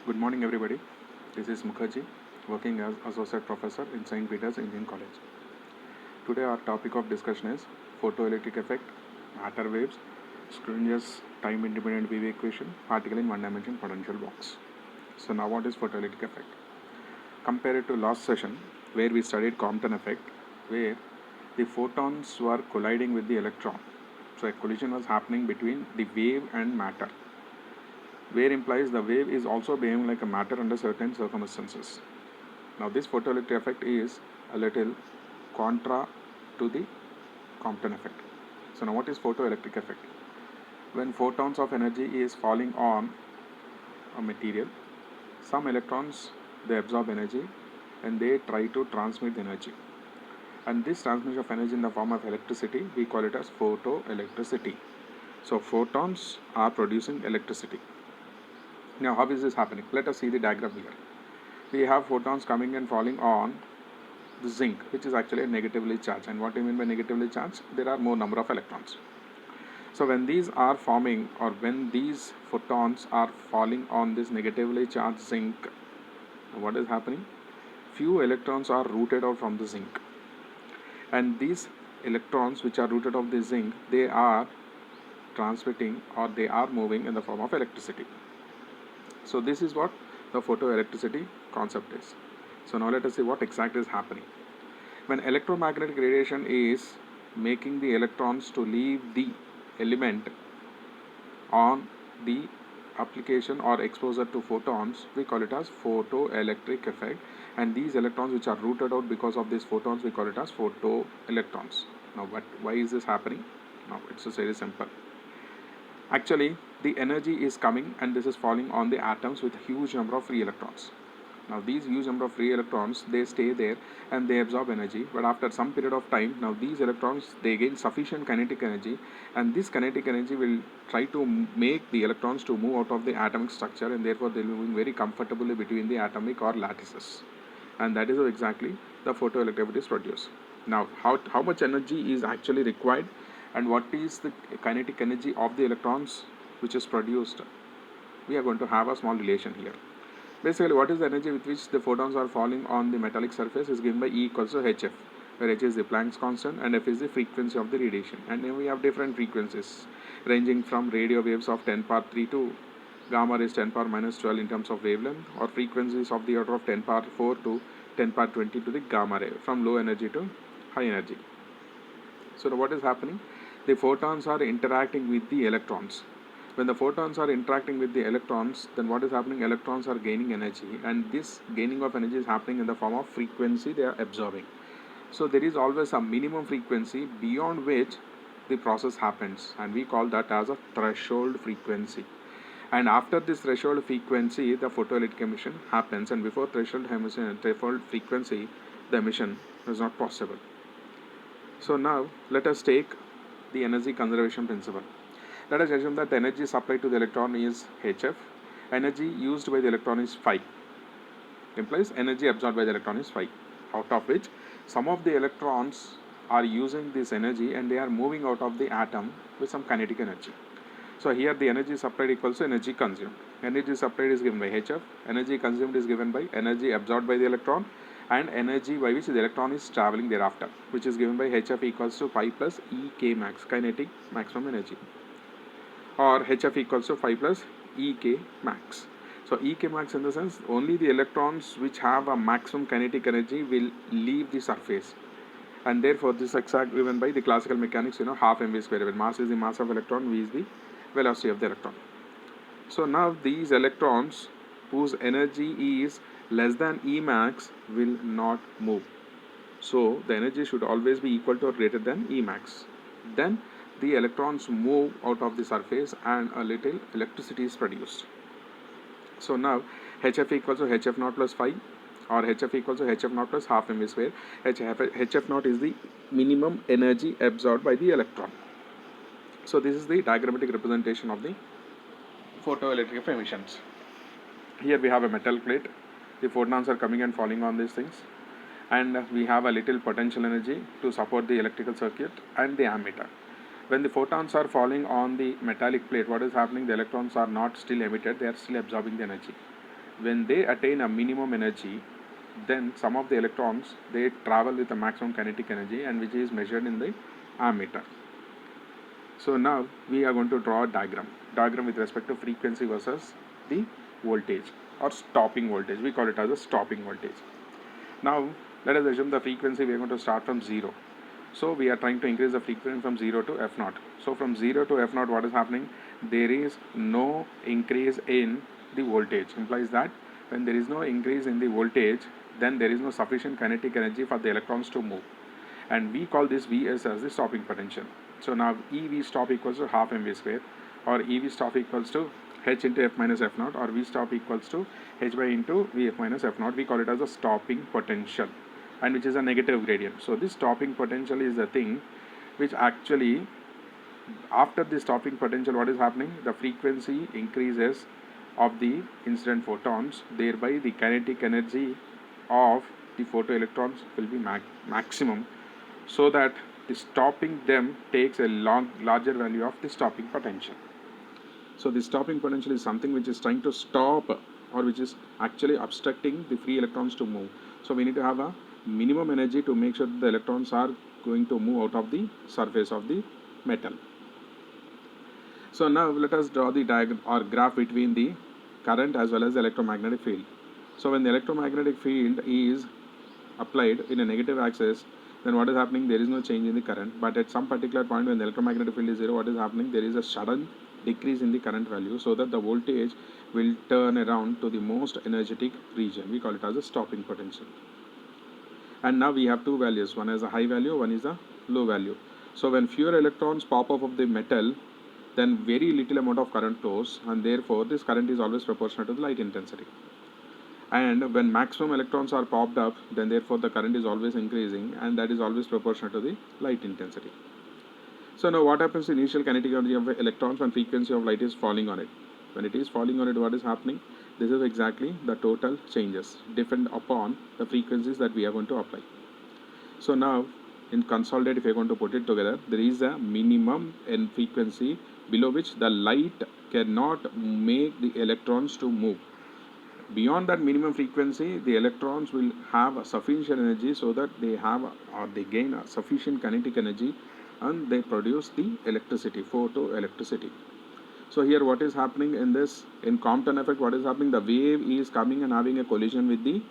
Good morning, everybody. This is Mukherjee, working as Associate Professor in St. Peter's Indian College. Today, our topic of discussion is photoelectric effect, matter waves, Schrödinger's time-independent wave equation, particle in one-dimensional potential box. So, now what is photoelectric effect? Compare it to last session, where we studied Compton effect, where the photons were colliding with the electron. So, a collision was happening between the wave and matter, where implies the wave is also behaving like a matter under certain circumstances. Now this photoelectric effect is a little contra to the Compton effect. So now what is photoelectric effect? When photons of energy is falling on a material, some electrons they absorb energy and they try to transmit the energy. And this transmission of energy in the form of electricity, we call it as photoelectricity. So photons are producing electricity. Now how is this happening? Let us see the diagram here. We have photons coming and falling on the zinc, which is actually negatively charged. And what do you mean by negatively charged? There are more number of electrons. So when these are forming, or when these photons are falling on this negatively charged zinc, what is happening? Few electrons are rooted out from the zinc, and these electrons which are rooted out the zinc, they are transmitting or they are moving in the form of electricity. So this is what the photoelectricity concept is. So now let us see what exactly is happening. When electromagnetic radiation is making the electrons to leave the element on the application or exposure to photons, we call it as photoelectric effect, and these electrons which are rooted out because of these photons, we call it as photoelectrons. Now why is this happening? Now it's just very simple. Actually, the energy is coming and this is falling on the atoms with a huge number of free electrons. Now these huge number of free electrons, they stay there and they absorb energy, but after some period of time, now these electrons they gain sufficient kinetic energy, and this kinetic energy will try to make the electrons to move out of the atomic structure, and therefore they will be moving very comfortably between the atomic or lattices, and that is how exactly the photoelectricity is produced. Now how much energy is actually required, and what is the kinetic energy of the electrons which is produced? We are going to have a small relation here. Basically, what is the energy with which the photons are falling on the metallic surface is given by E equals to hf, where h is the Planck's constant and f is the frequency of the radiation. And then we have different frequencies ranging from radio waves of 10 power 3 to gamma rays 10 power minus 12 in terms of wavelength, or frequencies of the order of 10 power 4 to 10 power 20 to the gamma ray, from low energy to high energy. So now what is happening? The photons are interacting with the electrons. When the photons are interacting with the electrons, then what is happening? Electrons are gaining energy, and this gaining of energy is happening in the form of frequency they are absorbing. So there is always a minimum frequency beyond which the process happens, and we call that as a threshold frequency. And after this threshold frequency, the photoelectric emission happens, and before threshold frequency, the emission is not possible. So now let us take the energy conservation principle. Let us assume that the energy supplied to the electron is hf, energy used by the electron is phi, implies energy absorbed by the electron is phi, out of which some of the electrons are using this energy and they are moving out of the atom with some kinetic energy. So here the energy supplied equals to energy consumed. Energy supplied is given by hf, energy consumed is given by energy absorbed by the electron, and energy by which the electron is traveling thereafter, which is given by hf equals to phi plus ek max, kinetic maximum energy, or hf equals to phi plus ek max. So ek max in the sense only the electrons which have a maximum kinetic energy will leave the surface, and therefore this is exactly given by the classical mechanics, half mv square, where mass is the mass of electron, v is the velocity of the electron. So now these electrons whose energy is less than E max will not move. So the energy should always be equal to or greater than E max. Then the electrons move out of the surface and a little electricity is produced. So now hf equals to hf naught plus phi, or hf equals to hf naught plus half mv square. hf naught is the minimum energy absorbed by the electron. So this is the diagrammatic representation of the photoelectric emissions. Here we have a metal plate. The photons are coming and falling on these things, and we have a little potential energy to support the electrical circuit and the ammeter. When the photons are falling on the metallic plate, what is happening? The electrons are not still emitted, they are still absorbing the energy. when they attain a minimum energy, then some of the electrons, they travel with a maximum kinetic energy, and which is measured in the ammeter. So now we are going to draw a diagram with respect to frequency versus the voltage or stopping voltage. We call it as a stopping voltage. Now let us assume the frequency we are going to start from 0. So we are trying to increase the frequency from 0 to f0. So from 0 to f0, what is happening? There is no increase in the voltage. Implies that when there is no increase in the voltage, then there is no sufficient kinetic energy for the electrons to move. And we call this Vs as the stopping potential. So now EV stop equals to half mv square, or EV stop equals to h into f minus f0, or V stop equals to h by into Vf minus f0. We call it as a stopping potential, and which is a negative gradient. So this stopping potential is the thing which actually, after the stopping potential, what is happening? The frequency increases of the incident photons, thereby the kinetic energy of the photoelectrons will be maximum, so that the stopping them takes a larger value of the stopping potential. So the stopping potential is something which is trying to stop, or which is actually obstructing the free electrons to move. So we need to have a minimum energy to make sure that the electrons are going to move out of the surface of the metal. So now let us draw the diagram or graph between the current as well as the electromagnetic field. So when the electromagnetic field is applied in a negative axis, then what is happening? There is no change in the current, but at some particular point when the electromagnetic field is 0, what is happening? There is a sudden decrease in the current value, so that the voltage will turn around to the most energetic region. We call it as a stopping potential. And now we have two values, one is a high value, one is a low value. So when fewer electrons pop up of the metal, then very little amount of current flows, and therefore this current is always proportional to the light intensity. And when maximum electrons are popped up, then therefore the current is always increasing, and that is always proportional to the light intensity. So now what happens to initial kinetic energy of electrons when frequency of light is falling on it? When it is falling on it, what is happening? This is exactly the total changes depend upon the frequencies that we are going to apply. So now in consolidate, if you are going to put it together, there is a minimum in frequency below which the light cannot make the electrons to move. Beyond that minimum frequency, the electrons will have a sufficient energy, so that they have or they gain a sufficient kinetic energy, and they produce the electricity, photoelectricity. So here what is happening in this, in Compton effect, what is happening? The wave is coming and having a collision with the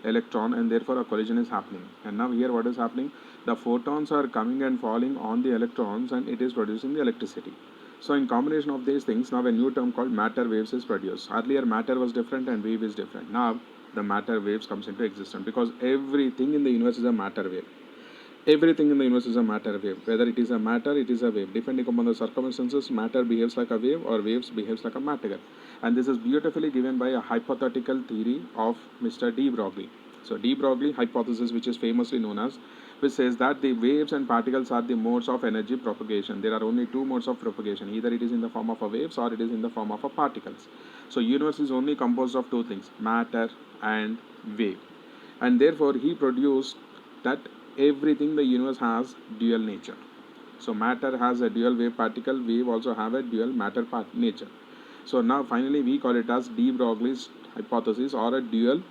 electron, and therefore a collision is happening. And now here what is happening? The photons are coming and falling on the electrons, and it is producing the electricity. So in combination of these things, now a new term called matter waves is produced. Earlier matter was different and wave is different. Now the matter waves comes into existence, because everything in the universe is a matter wave. Everything in the universe is a matter wave. Whether it is a matter, it is a wave. Depending upon the circumstances, matter behaves like a wave, or waves behaves like a matter. And this is beautifully given by a hypothetical theory of Mr. de Broglie. So de Broglie hypothesis, which is famously known as, which says that the waves and particles are the modes of energy propagation. There are only two modes of propagation. Either it is in the form of a waves, or it is in the form of a particles. So universe is only composed of two things, matter and wave. And therefore he produced that everything the universe has dual nature. So matter has a dual wave particle, wave also have a dual matter nature. So now finally we call it as de Broglie's hypothesis, or a dual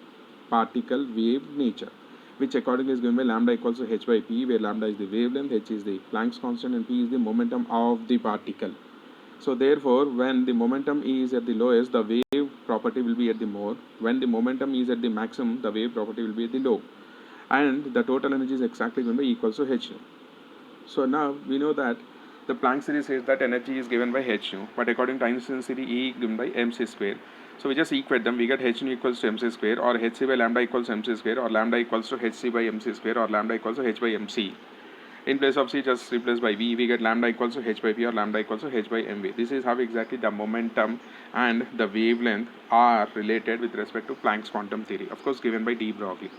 particle wave nature, which accordingly is given by lambda equals to h by p, where lambda is the wavelength, h is the Planck's constant, and p is the momentum of the particle. So therefore when the momentum is at the lowest, the wave property will be at the more. When the momentum is at the maximum, the wave property will be at the low. And the total energy is exactly given by equals to h nu. So now we know that the Planck series says that energy is given by h nu, but according to Einstein's theory, E given by mc square. So we just equate them. We get h nu equals to mc square, or hc by lambda equals to mc square, or lambda equals to hc by mc square, or lambda equals to h by mc. In place of c, just replace by v. We get lambda equals to h by p, or lambda equals to h by mv. This is how exactly the momentum and the wavelength are related with respect to Planck's quantum theory, of course given by de Broglie.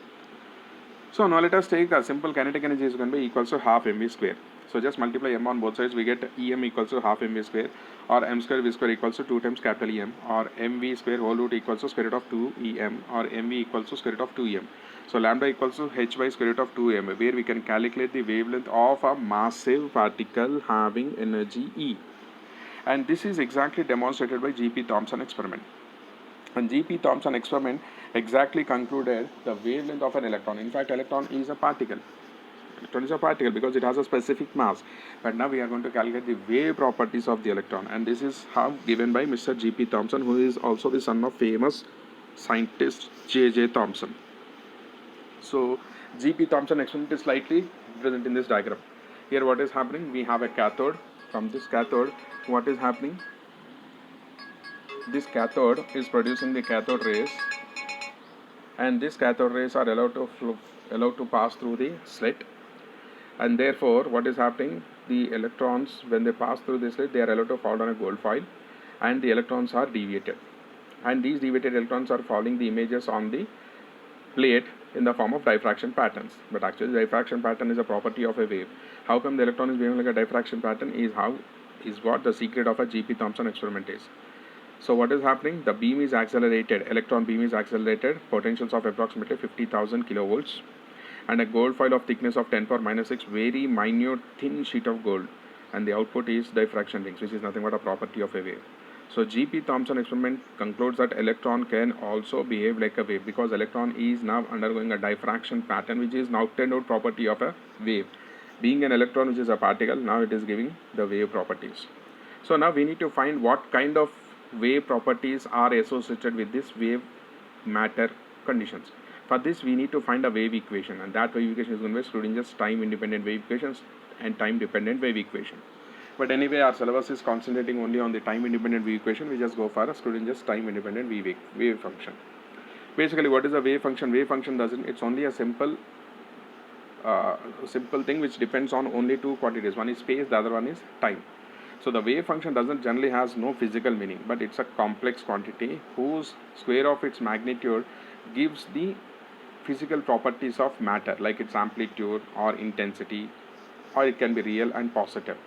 So now let us take a simple kinetic energy is going to be equals to half mv square. So just multiply m on both sides, we get em equals to half mv square, or m square v square equals to 2 times capital M, or mv square whole root equals to square root of 2 em, or mv equals to square root of 2 em. So lambda equals to h by square root of 2 em, where we can calculate the wavelength of a massive particle having energy E. And this is exactly demonstrated by G.P. Thomson experiment. And G.P. Thomson experiment exactly concluded the wavelength of an electron. In fact, electron is a particle. Electron is a particle because it has a specific mass. But now we are going to calculate the wave properties of the electron. And this is how given by Mr. G.P. Thomson, who is also the son of famous scientist J.J. Thomson. So G.P. Thomson experiment is slightly present in this diagram. Here what is happening? We have a cathode. From this cathode, what is happening? This cathode is producing the cathode rays, and these cathode rays are allowed to pass through the slit, and therefore what is happening, the electrons, when they pass through this slit, they are allowed to fall on a gold foil, and the electrons are deviated, and these deviated electrons are following the images on the plate in the form of diffraction patterns. But actually diffraction pattern is a property of a wave. How come the electron is behaving like a diffraction pattern is what the secret of a G.P. Thomson experiment is. So what is happening? The beam is accelerated, electron beam is accelerated, potentials of approximately 50,000 kilovolts, and a gold foil of thickness of 10 power minus 6, very minute thin sheet of gold, and the output is diffraction rings, which is nothing but a property of a wave. So G.P. Thomson experiment concludes that electron can also behave like a wave, because electron is now undergoing a diffraction pattern, which is now turned out property of a wave. Being an electron, which is a particle, now it is giving the wave properties. So now we need to find what kind of wave properties are associated with this wave matter conditions. For this we need to find a wave equation, and that wave equation is going to be Schrödinger's time independent wave equations and time dependent wave equation. But anyway, our syllabus is concentrating only on the time independent wave equation. We just go for a Schrödinger's time independent wave function. Basically, what is a wave function? Wave function it's only a simple thing which depends on only two quantities. One is space, the other one is time. So the wave function doesn't generally has no physical meaning, but it's a complex quantity whose square of its magnitude gives the physical properties of matter, like its amplitude or intensity, or it can be real and positive.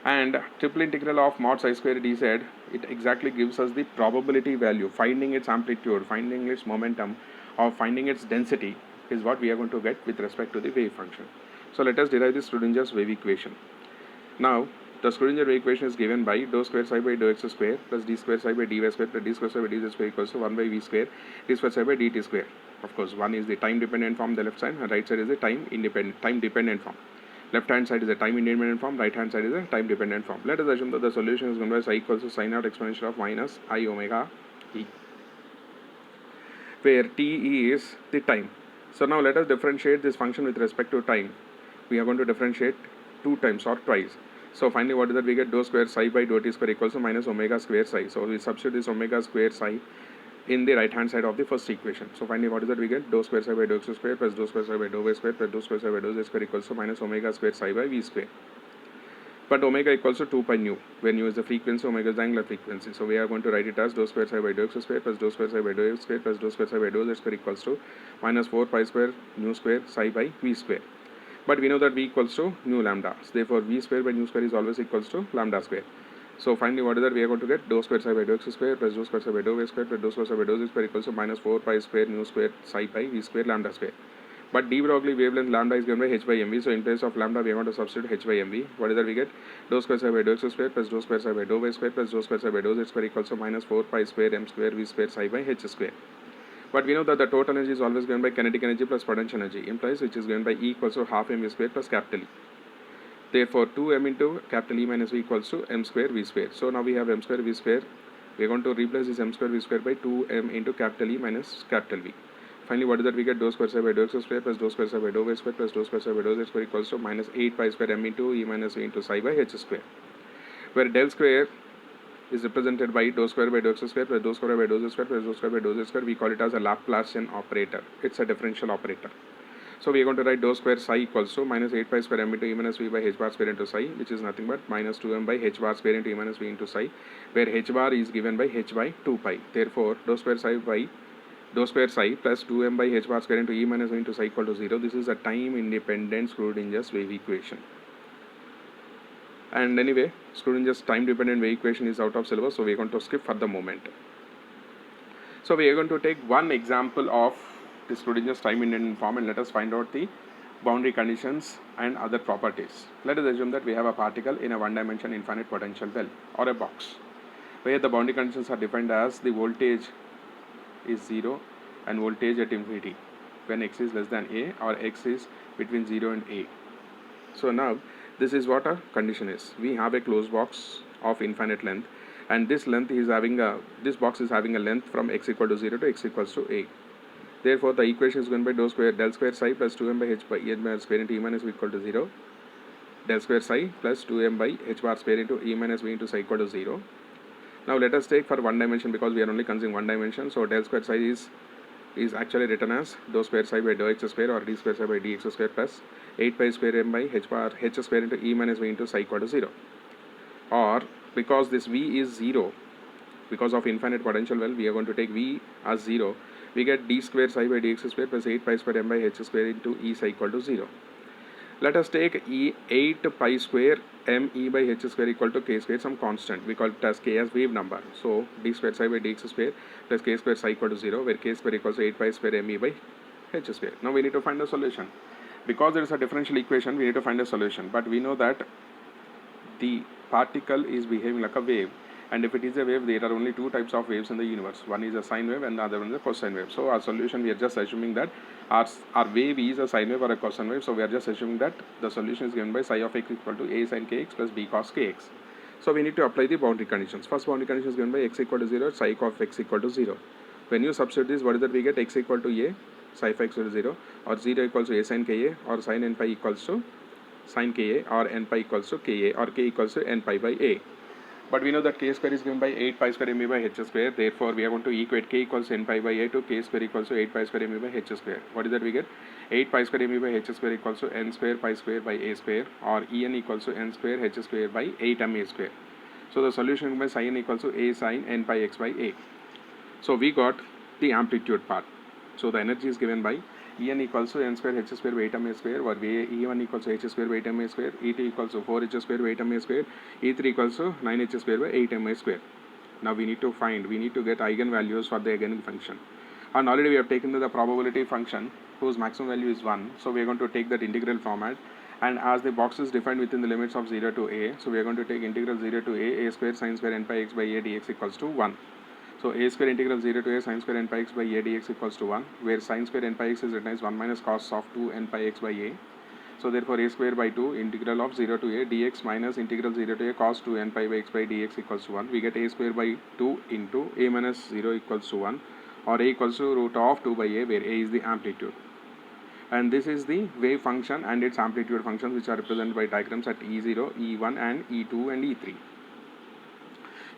And triple integral of mod psi square dz, it exactly gives us the probability value, finding its amplitude, finding its momentum, or finding its density is what we are going to get with respect to the wave function. So let us derive this Schrödinger's wave equation. Now the Schrödinger wave equation is given by dou square psi by dou x square plus d square psi by dy square plus d square psi by dz square equals to 1 by v square d square psi by dt square. Of course, one is the time dependent form, the left side, and right side is the time dependent form. Left hand side is a time independent form, right hand side is a time dependent form. Let us assume that the solution is going to be psi equals to sin naught exponential of minus I omega e, where t is the time. So now let us differentiate this function with respect to time. We are going to differentiate two times or twice. So finally what is that? We get dou square psi by dou t square equals to minus omega square psi. So we substitute this omega square psi in the right hand side of the first equation. So finally what is that? We get dou square psi by dou x square plus dou square psi by dou y square plus dou square psi by dou z square equals to minus omega square psi by v square. But omega equals to 2 pi nu, where nu is the frequency, omega is the angular frequency. So we are going to write it as dou square psi by dou x square plus dou square psi by dou y square plus dou square psi by dou z square equals to minus 4 pi square nu square psi by v square. But we know that v equals to nu lambda. So therefore v square by nu square is always equals to lambda square. So finally what is that? We are going to get dou square psi by dou x square plus dou square psi by dou y square plus dou square psi by dou z square equals to minus 4 pi square nu square psi by v square lambda square. But de Broglie wavelength lambda is given by h by mv. So in place of lambda we are going to substitute h by mv. What is that? We get dou square psi by dou x square plus dou square psi by dou y square plus dou square psi by dou z square equals to minus 4 pi square m square v square psi by h square. But we know that the total energy is always given by kinetic energy plus potential energy, implies which is given by E equals to half mv square plus capital E. Therefore 2m into capital E minus v equals to m square v square. So now we have m square v square. We are going to replace this m square v square by 2m into capital E minus capital V. Finally what is that? We get dou square psi by dou x square plus dou square psi by dou y square plus dou square psi by dou z square equals to minus 8 pi square m into E minus v into psi by h square, where del square is represented by dou square by dou x square plus dou square by dou z square plus dou square by dou z square. We call it as a Laplacian operator. It's a differential operator. So we are going to write dou square psi equals to minus 8 pi square m into E minus v by h bar square into psi, which is nothing but minus 2m by h bar square into E minus v into psi, where h bar is given by h by 2 pi. Therefore dou square psi by dou square psi plus 2m by h bar square into E minus v into psi equal to 0. This is a time independent Schrödinger's wave equation. And anyway, Schrödinger's time dependent wave equation is out of syllabus, so we are going to skip for the moment. So we are going to take one example of the Schrödinger's time independent form, and let us find out the boundary conditions and other properties. Let us assume that we have a particle in a one dimension infinite potential well, or a box. where the boundary conditions are defined as the voltage is 0 and voltage at infinity when x is less than a or x is between 0 and a. So now this is what our condition is. We have a closed box of infinite length, and this box is having a length from x equal to 0 to x equals to a. Therefore the equation is given by del square psi plus 2m by h by e minus square into e minus v equal to 0, del square psi plus 2m by h bar square into e minus v into psi equal to 0. Now let us take for one dimension, because we are only considering one dimension. So del square psi is actually written as dou square psi by dou x square or d square psi by dx square plus 8 pi square m by h square into e minus v into psi equal to 0. Or because this v is 0, because of infinite potential well, we are going to take v as 0. We get d square psi by dx square plus 8 pi square m by h square into e psi equal to 0. Let us take 8 pi square m e by h square equal to k square, some constant. We call it as k as wave number. So d square psi by dx square plus k square psi equal to 0, where k square equals to 8 pi square m e by h square. Now we need to find a solution. Because there is a differential equation, we need to find a solution. But we know that the particle is behaving like a wave. And if it is a wave, there are only two types of waves in the universe. One is a sine wave and the other one is a cosine wave. So our solution, we are just assuming that our wave is a sine wave or a cosine wave. So we are just assuming that the solution is given by psi of x equal to a sin kx plus b cos kx. So we need to apply the boundary conditions. First boundary condition is given by x equal to 0, psi of x equal to 0. When you substitute this, what is that we get? X equal to a, psi of x equal to 0, or 0 equals to a sin ka, or sin n pi equals to sin ka, or n pi equals to ka, or k equals to n pi by a. But we know that k square is given by 8 pi square m by h square. Therefore, we are going to equate k equals to n pi by a to k square equals to 8 pi square m by h square. What is that we get? 8 pi square m by h square equals to n square pi square by a square, or en equals to n square h square by 8m square. So the solution by psi n equals to a sin n pi x by a. So we got the amplitude part. So the energy is given by En equals to n square h square by 8m square, or E1 equals to h square by 8m square, E2 equals to 4h square by 8m square, E3 equals to 9h square by 8m square. Now we need to get eigenvalues for the eigenfunction. And already we have taken the probability function whose maximum value is 1. So we are going to take that integral format. And as the box is defined within the limits of 0 to a, so we are going to take integral 0 to a square sin square n pi x by a dx equals to 1. So a square integral 0 to a sin square n pi x by a dx equals to 1, where sin square n pi x is written as 1 minus cos of 2 n pi x by a. So therefore a square by 2 integral of 0 to a dx minus integral 0 to a cos 2 n pi by x by dx equals to 1. We get a square by 2 into a minus 0 equals to 1, or a equals to root of 2 by a, where a is the amplitude. And this is the wave function and its amplitude functions, which are represented by diagrams at E0, E1 and E2 and E3.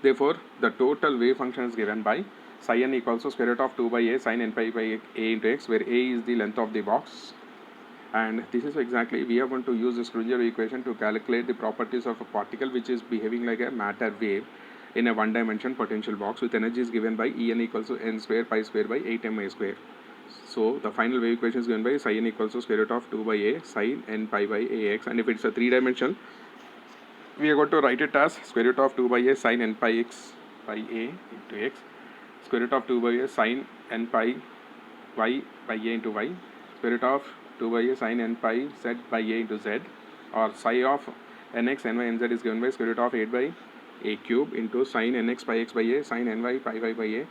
Therefore, the total wave function is given by psi n equals to square root of 2 by a sin n pi by a into x, where a is the length of the box. And this is exactly, we are going to use the Schrödinger equation to calculate the properties of a particle which is behaving like a matter wave in a one-dimension potential box, with energy is given by En equals to n square pi square by 8m square. So the final wave equation is given by psi n equals to square root of 2 by a sin n pi by ax, and if it's a three-dimensional, we are going to write it as square root of 2 by a sin n pi x by a into x, square root of 2 by a sin n pi y by a into y, square root of 2 by a sin n pi z by a into z, or psi of nx, ny, nz is given by square root of 8 by a cube into sin nx pi x by a, sin ny pi y by a,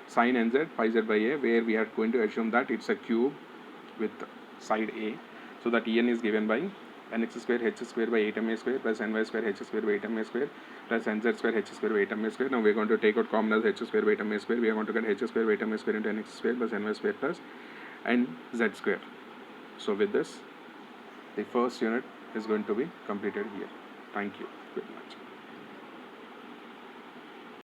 sin nz pi z by a, where we are going to assume that it's a cube with side a. So that En is given by nx square h square by 8m square plus ny square h square by 8m square plus nz square h square by 8m square. Now we are going to take out common as h square by 8m square. We are going to get h square by 8m square into nx square plus ny square plus nz square. So with this, the first unit is going to be completed here. Thank you very much.